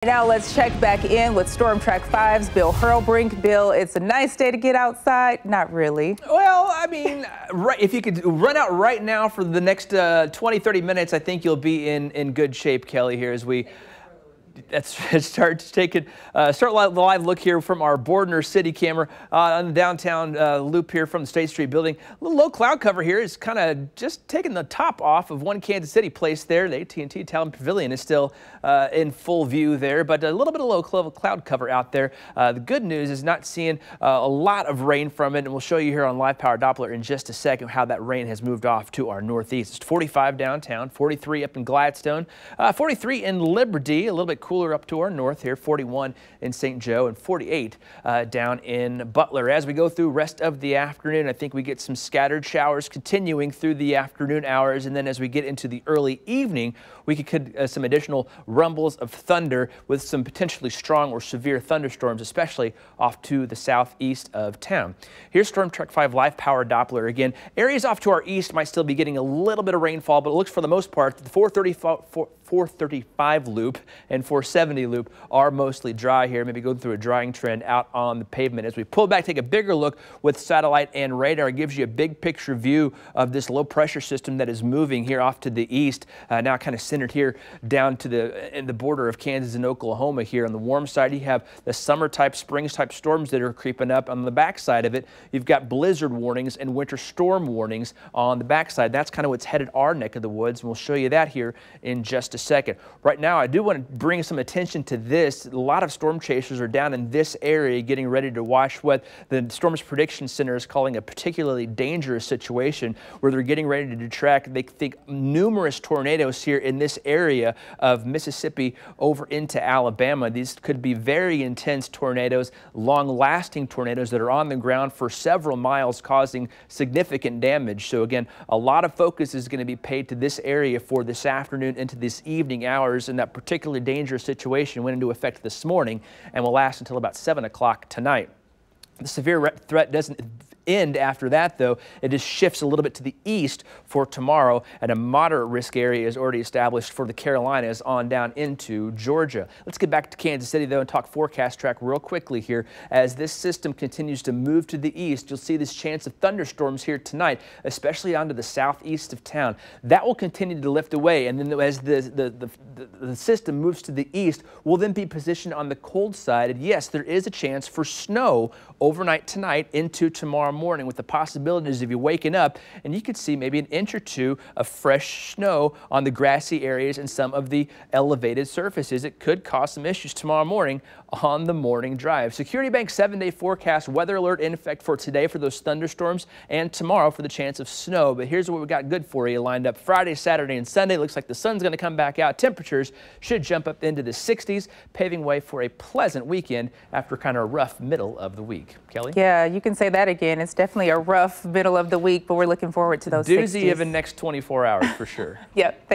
Now let's check back in with Storm Track 5's Bill Hurlbrink. Bill, it's a nice day to get outside. Not really. Well, I mean, if you could run out right now for the next 20, 30 minutes, I think you'll be in good shape, Kelly, here as we start the live look here from our Bordner City camera on the downtown loop here from the State Street building. A little low cloud cover here is kind of just taking the top off of one Kansas City place there. The AT&T Talent Pavilion is still in full view there, but a little bit of low cloud cover out there. The good news is not seeing a lot of rain from it, and we'll show you here on Live Power Doppler in just a second how that rain has moved off to our northeast. It's 45 downtown, 43 up in Gladstone, 43 in Liberty, a little bit cooler up to our north here, 41 in St. Joe, and 48 down in Butler. As we go through rest of the afternoon, I think we get some scattered showers continuing through the afternoon hours, and then as we get into the early evening, we could some additional rumbles of thunder with some potentially strong or severe thunderstorms, especially off to the southeast of town. Here's Storm Track 5 Live Power Doppler again. Areas off to our east might still be getting a little bit of rainfall, but it looks for the most part the 435 loop and 470 loop are mostly dry here. Maybe go through a drying trend out on the pavement. As we pull back, take a bigger look with satellite and radar. It gives you a big picture view of this low pressure system that is moving here off to the east, now kind of centered here down to the border of Kansas and Oklahoma. Here on the warm side, you have the summer type, springs type storms that are creeping up. On the back side of it, you've got blizzard warnings and winter storm warnings on the backside. That's kind of what's headed our neck of the woods, and we'll show you that here in just a second. Right now, I do want to bring some attention to this. A lot of storm chasers are down in this area getting ready to watch what the Storms Prediction Center is calling a particularly dangerous situation, where they're getting ready to track, they think, numerous tornadoes here in this area of Mississippi over into Alabama. These could be very intense tornadoes, long-lasting tornadoes that are on the ground for several miles, causing significant damage. So again, a lot of focus is going to be paid to this area for this afternoon into this evening hours, and that particularly dangerous situation went into effect this morning and will last until about 7 o'clock tonight. The severe threat doesn't end after that, though. It just shifts a little bit to the east for tomorrow, and a moderate risk area is already established for the Carolinas on down into Georgia. Let's get back to Kansas City, though, and talk forecast track real quickly here. As this system continues to move to the east, you'll see this chance of thunderstorms here tonight, especially onto the southeast of town. That will continue to lift away, and then as the system moves to the east, we'll then be positioned on the cold side. And yes, there is a chance for snow overnight tonight into tomorrow morning, with the possibilities of you waking up and you could see maybe an inch or two of fresh snow on the grassy areas and some of the elevated surfaces. It could cause some issues tomorrow morning on the morning drive. Security Bank 7-day forecast weather alert in effect for today for those thunderstorms and tomorrow for the chance of snow. But here's what we got good for you lined up Friday, Saturday, and Sunday. Looks like the sun's going to come back out. Temperatures should jump up into the 60s, paving way for a pleasant weekend after kind of a rough middle of the week. Kelly? Yeah, you can say that again. It's definitely a rough middle of the week, but we're looking forward to those 60s. Doozy of the next 24 hours for sure. Yep.